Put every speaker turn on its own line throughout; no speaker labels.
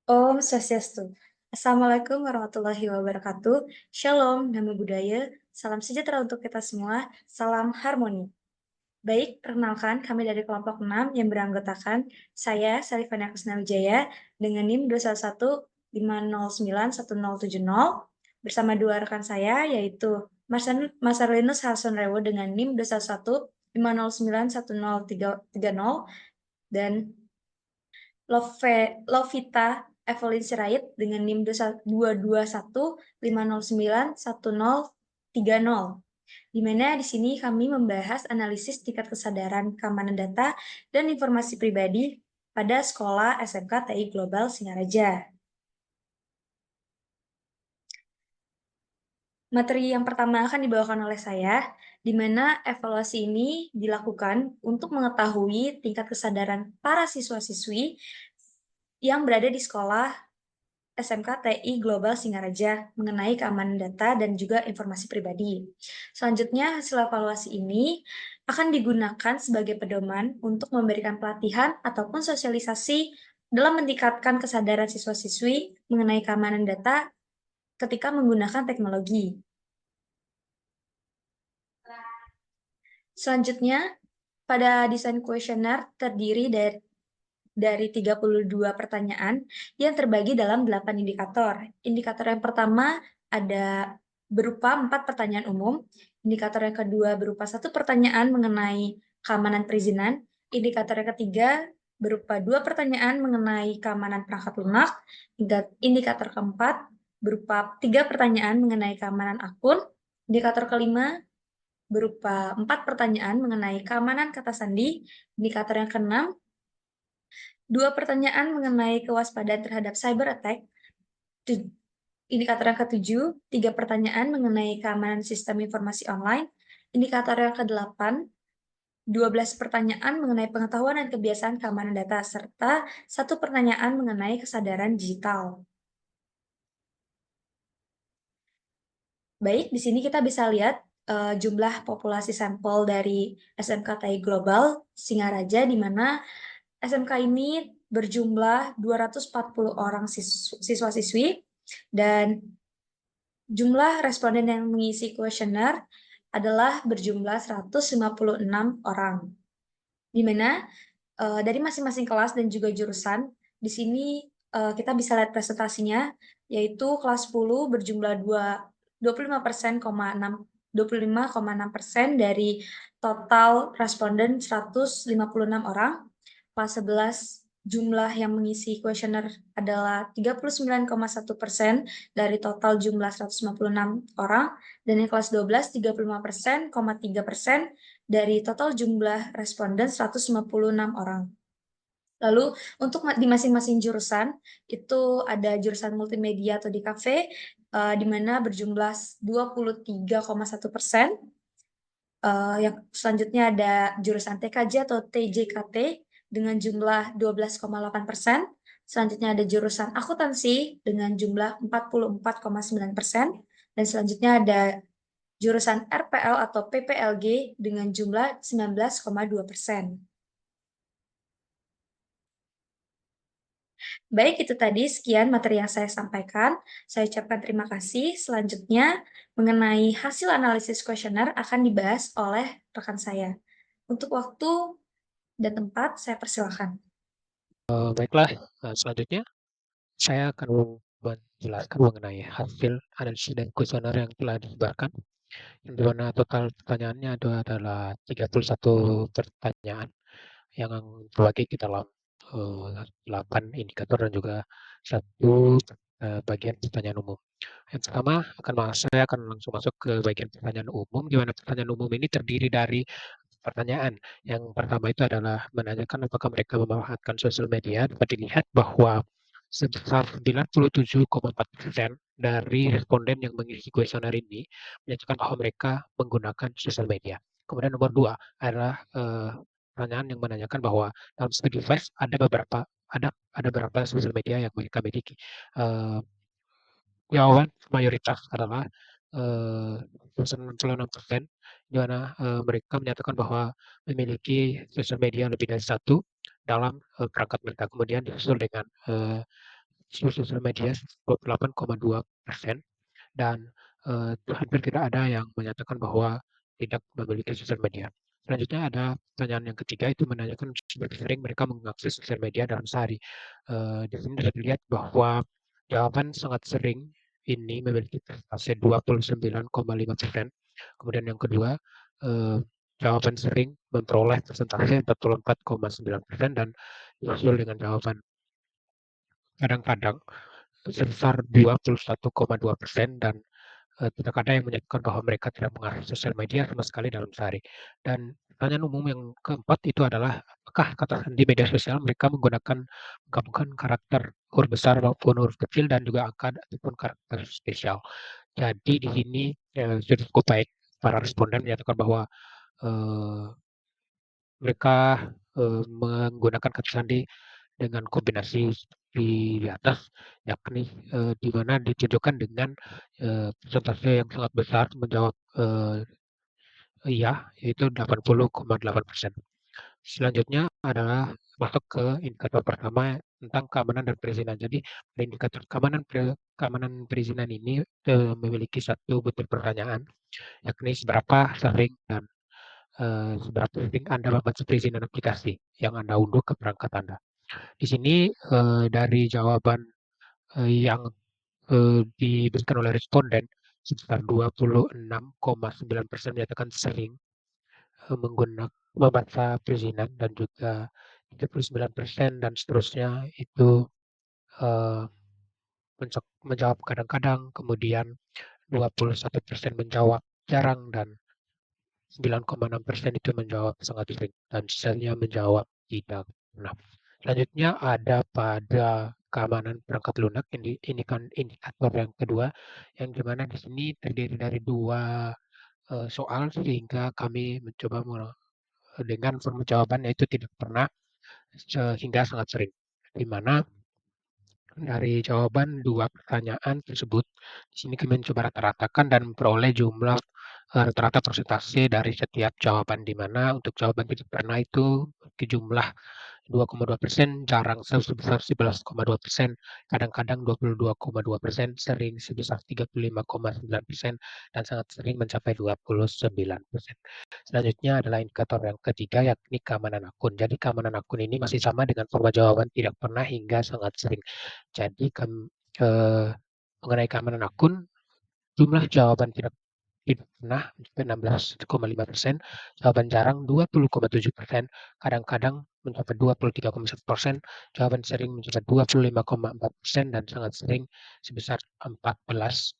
Om Swastiastu. Assalamualaikum warahmatullahi wabarakatuh. Shalom, namo buddhaya, salam sejahtera untuk kita semua, salam harmoni. Baik, perkenalkan kami dari kelompok 6 yang beranggotakan saya, Sarifana Kusnawijaya, dengan NIM 211509170, bersama dua rekan saya, yaitu Masarlinus Harsonrewo dengan NIM 211509130 dan Lovita Evelyn Sirait dengan NIM 221509130, di mana di sini kami membahas analisis tingkat kesadaran keamanan data dan informasi pribadi pada sekolah SMK TI Global Singaraja. Materi yang pertama akan dibawakan oleh saya, di mana evaluasi ini dilakukan untuk mengetahui tingkat kesadaran para siswa-siswi yang berada di sekolah SMK TI Global Singaraja mengenai keamanan data dan juga informasi pribadi. Selanjutnya, hasil evaluasi ini akan digunakan sebagai pedoman untuk memberikan pelatihan ataupun sosialisasi dalam meningkatkan kesadaran siswa-siswi mengenai keamanan data ketika menggunakan teknologi. Selanjutnya, pada desain kuesioner terdiri dari 32 pertanyaan yang terbagi dalam 8 indikator. Indikator yang pertama ada berupa 4 pertanyaan umum, indikator yang kedua berupa 1 pertanyaan mengenai keamanan perizinan, indikator yang ketiga berupa 2 pertanyaan mengenai keamanan perangkat lunak, indikator keempat berupa 3 pertanyaan mengenai keamanan akun, indikator kelima berupa 4 pertanyaan mengenai keamanan kata sandi, indikator yang keenam 2 pertanyaan mengenai kewaspadaan terhadap cyber attack, indikator yang ketujuh 3 pertanyaan mengenai keamanan sistem informasi online, indikator yang kedelapan 12 pertanyaan mengenai pengetahuan dan kebiasaan keamanan data, serta 1 pertanyaan mengenai kesadaran digital. Baik, di sini kita bisa lihat jumlah populasi sampel dari SMK TI Global Singaraja, di mana SMK ini berjumlah 240 orang siswa-siswi, dan jumlah responden yang mengisi kuesioner adalah berjumlah 156 orang. Di mana dari masing-masing kelas dan juga jurusan, di sini kita bisa lihat presentasinya, yaitu kelas 10 berjumlah 25,6% dari total responden 156 orang. Kelas 11 jumlah yang mengisi kuesioner adalah 39,1% dari total jumlah 156 orang, dan yang kelas 12 35,3% dari total jumlah responden 156 orang. Lalu untuk di masing-masing jurusan itu ada jurusan multimedia atau DKV di mana berjumlah 23,1%. Yang selanjutnya ada jurusan TKJ atau TJKT dengan jumlah 12,8%. Selanjutnya ada jurusan akuntansi dengan jumlah 44,9%. Dan selanjutnya ada jurusan RPL atau PPLG dengan jumlah 19,2%. Baik, itu tadi sekian materi yang saya sampaikan. Saya ucapkan terima kasih. Selanjutnya, mengenai hasil analisis kuesioner akan dibahas oleh rekan saya. Untuk waktu dan tempat, saya persilakan.
Baiklah, selanjutnya saya akan menjelaskan mengenai hasil analisis dan kuesioner yang telah disebarkan, yang di mana total pertanyaannya adalah 31 pertanyaan yang terbagi ke dalam 8 indikator dan juga satu bagian pertanyaan umum. Yang pertama saya akan langsung masuk ke bagian pertanyaan umum, di mana pertanyaan umum ini terdiri dari pertanyaan. Yang pertama itu adalah menanyakan apakah mereka memanfaatkan sosial media. Dapat dilihat bahwa sebesar 97,4% dari responden yang mengisi kuesioner ini menyatakan bahwa mereka menggunakan sosial media. Kemudian nomor dua adalah pertanyaan yang menanyakan bahwa dalam satu device ada beberapa sosial media yang mereka miliki. Jawaban mayoritas adalah 96%, di mana mereka menyatakan bahwa memiliki sosial media lebih dari satu dalam perangkat mereka. Kemudian disusul dengan isu sosial media 28,2%, dan hampir tidak ada yang menyatakan bahwa tidak memiliki sosial media. Selanjutnya ada pertanyaan yang ketiga, itu menanyakan seberapa sering mereka mengakses sosial media dalam sehari. Di sini dapat dilihat bahwa jawaban sangat sering ini memiliki persentase 29,5%. Kemudian yang kedua, eh, jawaban sering memperoleh persentase 44,9%, dan disusul dengan jawaban kadang-kadang sebesar 21,2%, dan tidak ada yang menyatakan bahwa mereka tidak mengakses sosial media sama sekali dalam sehari. Dan pertanyaan umum yang keempat itu adalah, apakah kata di media sosial mereka menggunakan menggabungkan karakter huruf besar maupun huruf kecil dan juga angka ataupun karakter spesial. Jadi di sini sudah cukup baik, para responden menyatakan bahwa eh, mereka menggunakan kata sandi dengan kombinasi di atas, yakni di mana ditujukan dengan persentase yang sangat besar menjawab iya, yaitu 80,8%. Selanjutnya adalah masuk ke indikator pertama tentang keamanan dan perizinan. Jadi indikator keamanan perizinan ini memiliki satu butir pertanyaan, yakni seberapa sering dan seberapa sering Anda membaca perizinan aplikasi yang Anda unduh ke perangkat Anda. Di sini dari jawaban yang diberikan oleh responden, sekitar 26,9% menyatakan sering menggunakan membaca perizinan, dan juga 39% dan seterusnya itu eh, menjawab kadang-kadang, kemudian 21% menjawab jarang, dan 9,6% itu menjawab sangat sering, dan sisanya menjawab tidak pernah. Selanjutnya ada pada keamanan perangkat lunak. Ini kan indikator yang kedua, yang dimana di sini terdiri dari dua soal, sehingga kami mencoba dengan format jawaban yaitu tidak pernah sehingga sangat sering. Di mana dari jawaban dua pertanyaan tersebut, di sini kami mencoba rata-ratakan dan memperoleh jumlah rata-rata persentase dari setiap jawaban, di mana untuk jawaban tidak pernah itu ke jumlah 2,2%, jarang sebesar 11,2%, kadang-kadang 22,2%, sering sebesar 35,9%, dan sangat sering mencapai 29%. Selanjutnya adalah indikator yang ketiga, yakni keamanan akun. Jadi keamanan akun ini masih sama dengan format jawaban tidak pernah hingga sangat sering. Jadi mengenai keamanan akun, jumlah jawaban tidak pernah mencapai 16,5%, jawaban jarang 20,7%, kadang-kadang mencapai 23,1%, jawaban sering mencapai 25,4%, dan sangat sering sebesar 14,3%.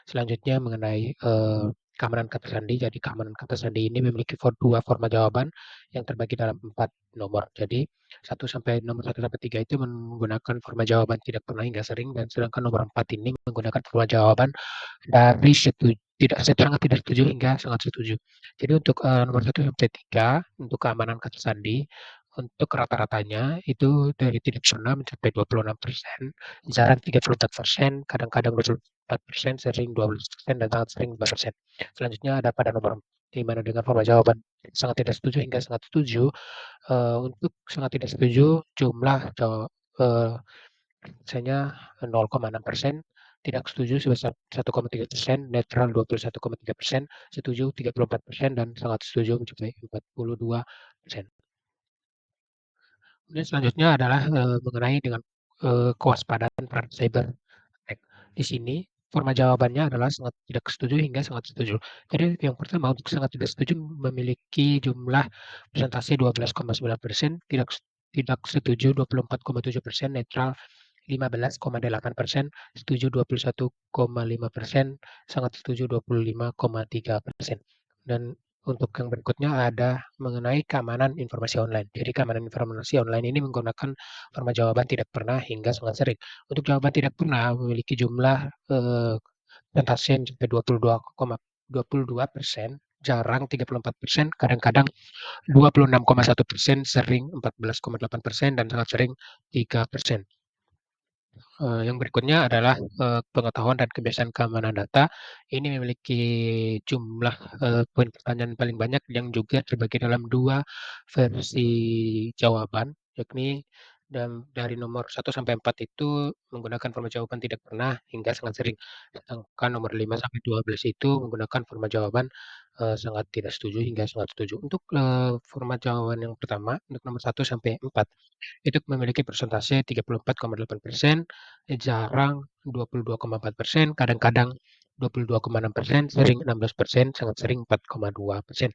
Selanjutnya mengenai keamanan kata sandi. Jadi keamanan kata sandi ini memiliki dua format jawaban yang terbagi dalam 4 nomor. Jadi nomor 1 sampai 3 itu menggunakan format jawaban tidak pernah hingga sering, dan sedangkan nomor 4 ini menggunakan format jawaban dari sangat tidak setuju hingga sangat setuju. Jadi untuk nomor 1 sampai 3 untuk keamanan kata sandi, untuk rata-ratanya itu dari tidak pernah mencapai 26%, jarang 34%, kadang-kadang 24%, sering 12%, dan sangat sering 4%. Selanjutnya ada pada nomor di mana dengan format jawaban sangat tidak setuju hingga sangat setuju. Untuk sangat tidak setuju, jumlah misalnya 0,6%, tidak setuju sebesar 1,3%, netral 21,3%, setuju 34%, dan sangat setuju mencapai 42%. Kemudian selanjutnya adalah mengenai dengan kewaspadaan terhadap cyber attack. Di sini format jawabannya adalah sangat tidak setuju hingga sangat setuju. Jadi yang pertama, untuk sangat tidak setuju memiliki jumlah persentase 12,9%, tidak setuju 24,7%, netral 15,8%, setuju 21,5%, sangat setuju 25,3%. Dan untuk yang berikutnya ada mengenai keamanan informasi online. Jadi keamanan informasi online ini menggunakan format jawaban tidak pernah hingga sangat sering. Untuk jawaban tidak pernah memiliki jumlah persentase mencapai 22,22%, jarang 34%, kadang-kadang 26,1%, sering 14,8%, dan sangat sering 3%. Yang berikutnya adalah pengetahuan dan kebiasaan keamanan data. Ini memiliki jumlah poin pertanyaan paling banyak, yang juga terbagi dalam dua versi jawaban, yakni dan dari nomor 1 sampai 4 itu menggunakan format jawaban tidak pernah hingga sangat sering. Sedangkan nomor 5 sampai 12 itu menggunakan format jawaban, sangat tidak setuju hingga sangat setuju. Untuk, format jawaban yang pertama, untuk nomor 1 sampai 4 itu memiliki persentase 34,8%, jarang 22,4%, kadang-kadang 22,6%, sering 16%, sangat sering 4,2%.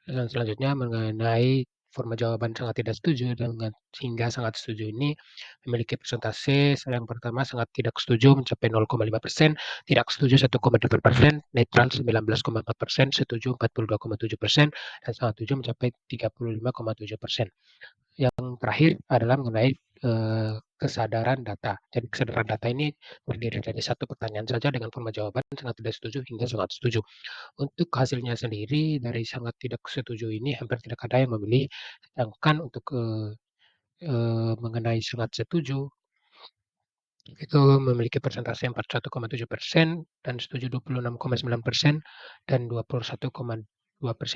Dan selanjutnya mengenai format jawaban sangat tidak setuju dengan hingga sangat setuju ini memiliki persentase yang pertama sangat tidak setuju mencapai 0,5%, tidak setuju 1,8%, netral 19,4%, setuju 42,7%, dan sangat setuju mencapai 35,7%. Yang terakhir adalah mengenai kesadaran data. Jadi kesadaran data ini terdiri dari satu pertanyaan saja dengan format jawaban sangat tidak setuju hingga sangat setuju. Untuk hasilnya sendiri dari sangat tidak setuju ini hampir tidak ada yang memilih, sedangkan untuk, mengenai sangat setuju itu memiliki persentase 41,7% dan setuju 26,9% dan 21,2%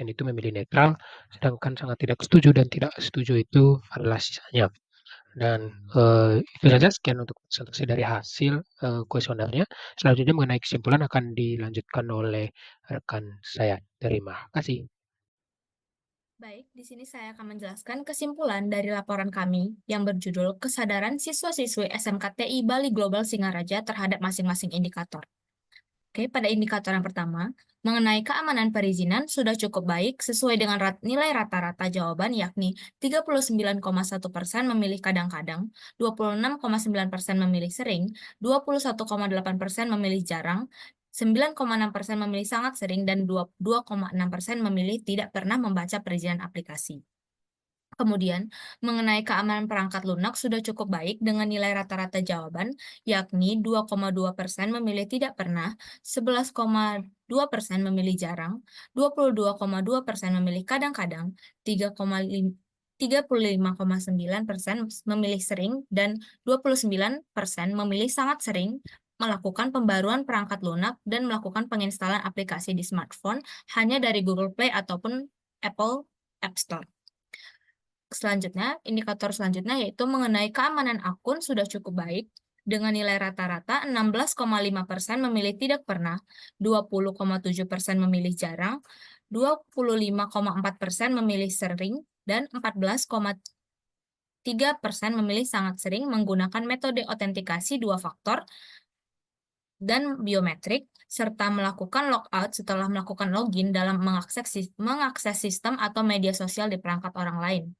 itu memilih netral, sedangkan sangat tidak setuju dan tidak setuju itu adalah sisanya. Dan, itu saja sekian untuk presentasi dari hasil, kuesionernya. Selanjutnya mengenai kesimpulan akan dilanjutkan oleh rekan saya. Terima kasih.
Baik, di sini saya akan menjelaskan kesimpulan dari laporan kami yang berjudul Kesadaran Siswa-siswi SMKTI Bali Global Singaraja terhadap masing-masing indikator. Oke, pada indikator yang pertama, mengenai keamanan perizinan sudah cukup baik sesuai dengan nilai rata-rata jawaban yakni 39,1% memilih kadang-kadang, 26,9% memilih sering, 21,8% memilih jarang, 9,6% memilih sangat sering, dan 22,6% memilih tidak pernah membaca perizinan aplikasi. Kemudian, mengenai keamanan perangkat lunak sudah cukup baik dengan nilai rata-rata jawaban, yakni 2,2% memilih tidak pernah, 11,2% memilih jarang, 22,2% memilih kadang-kadang, 35,9% memilih sering, dan 29% memilih sangat sering melakukan pembaruan perangkat lunak dan melakukan penginstalan aplikasi di smartphone hanya dari Google Play ataupun Apple App Store. Selanjutnya, indikator selanjutnya yaitu mengenai keamanan akun sudah cukup baik, dengan nilai rata-rata 16,5% memilih tidak pernah, 20,7% memilih jarang, 25,4% memilih sering, dan 14,3% memilih sangat sering menggunakan metode autentikasi dua faktor dan biometrik, serta melakukan logout setelah melakukan login dalam mengakses sistem atau media sosial di perangkat orang lain.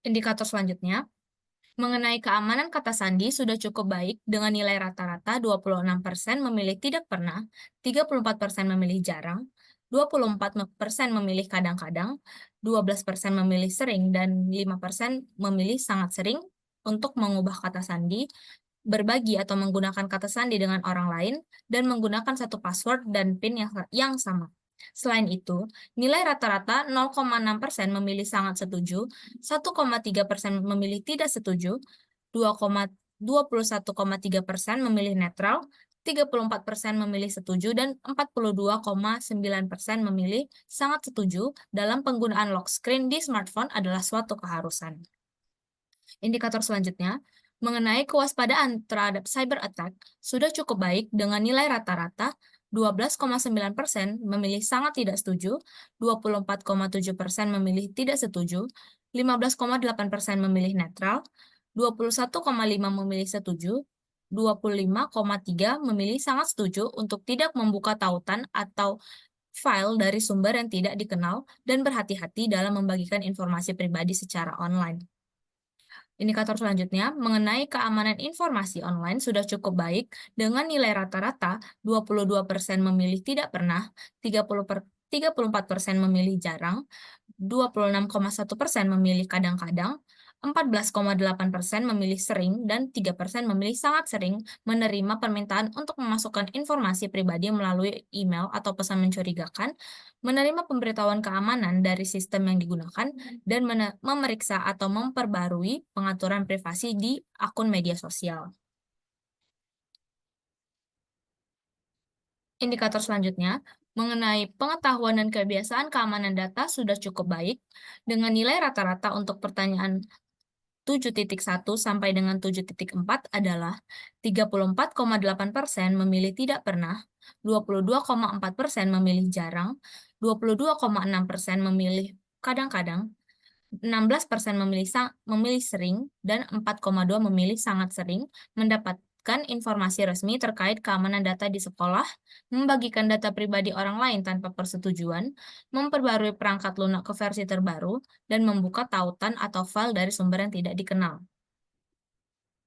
Indikator selanjutnya, mengenai keamanan kata sandi sudah cukup baik dengan nilai rata-rata 26% memilih tidak pernah, 34% memilih jarang, 24% memilih kadang-kadang, 12% memilih sering, dan 5% memilih sangat sering untuk mengubah kata sandi, berbagi atau menggunakan kata sandi dengan orang lain, dan menggunakan satu password dan PIN yang sama. Selain itu, nilai rata-rata 0,6% memilih sangat setuju, 1,3% memilih tidak setuju, 21,3% memilih netral, 34% memilih setuju, dan 42,9% memilih sangat setuju dalam penggunaan lock screen di smartphone adalah suatu keharusan. Indikator selanjutnya, mengenai kewaspadaan terhadap cyber attack sudah cukup baik dengan nilai rata-rata 12,9% memilih sangat tidak setuju, 24,7% memilih tidak setuju, 15,8% memilih netral, 21,5% memilih setuju, 25,3% memilih sangat setuju untuk tidak membuka tautan atau file dari sumber yang tidak dikenal dan berhati-hati dalam membagikan informasi pribadi secara online. Indikator selanjutnya, mengenai keamanan informasi online sudah cukup baik dengan nilai rata-rata 22% memilih tidak pernah, 34% memilih jarang, 26,1% memilih kadang-kadang, 14,8% memilih sering, dan 3% memilih sangat sering menerima permintaan untuk memasukkan informasi pribadi melalui email atau pesan mencurigakan, menerima pemberitahuan keamanan dari sistem yang digunakan, dan memeriksa atau memperbarui pengaturan privasi di akun media sosial. Indikator selanjutnya,
Mengenai pengetahuan dan kebiasaan keamanan data sudah cukup baik, dengan nilai rata-rata untuk pertanyaan 7.1 sampai dengan 7.4 adalah 34,8% memilih tidak pernah, 22,4% memilih jarang, 22,6% memilih kadang-kadang, 16% memilih sering, dan 4,2 memilih sangat sering mendapatkan informasi resmi terkait keamanan data di sekolah, membagikan data pribadi orang lain tanpa persetujuan, memperbarui perangkat lunak ke versi terbaru, dan membuka tautan atau file dari sumber yang tidak dikenal.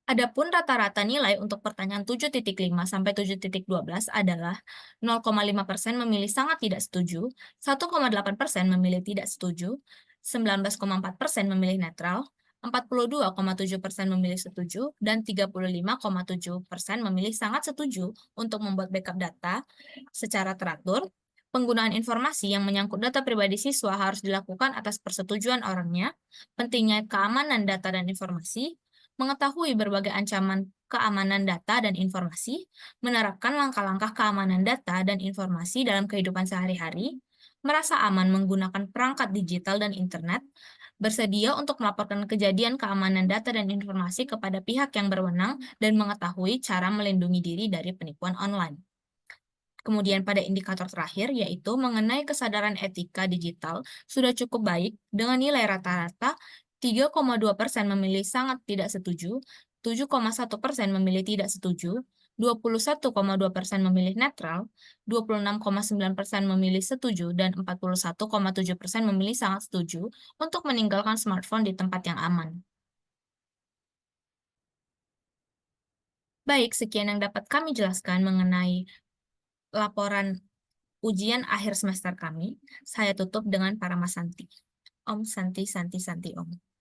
Adapun rata-rata nilai untuk pertanyaan 7.5 sampai 7.12 adalah 0,5% memilih sangat tidak setuju, 1,8% memilih tidak setuju, 19,4% memilih netral, 42,7% memilih setuju, dan 35,7% memilih sangat setuju untuk membuat backup data secara teratur. Penggunaan informasi yang menyangkut data pribadi siswa harus dilakukan atas persetujuan orangnya, pentingnya keamanan data dan informasi, mengetahui berbagai ancaman keamanan data dan informasi, menerapkan langkah-langkah keamanan data dan informasi dalam kehidupan sehari-hari, merasa aman menggunakan perangkat digital dan internet, bersedia untuk melaporkan kejadian keamanan data dan informasi kepada pihak yang berwenang, dan mengetahui cara melindungi diri dari penipuan online. Kemudian pada indikator terakhir, yaitu mengenai kesadaran etika digital, sudah cukup baik dengan nilai rata-rata 3,2% memilih sangat tidak setuju, 7,1% memilih tidak setuju, 21,2% memilih netral, 26,9% memilih setuju, dan 41,7% memilih sangat setuju untuk meninggalkan smartphone di tempat yang aman. Baik, sekian yang dapat kami jelaskan mengenai laporan ujian akhir semester kami. Saya tutup dengan Paramasanti. Om Santi Santi Santi Om.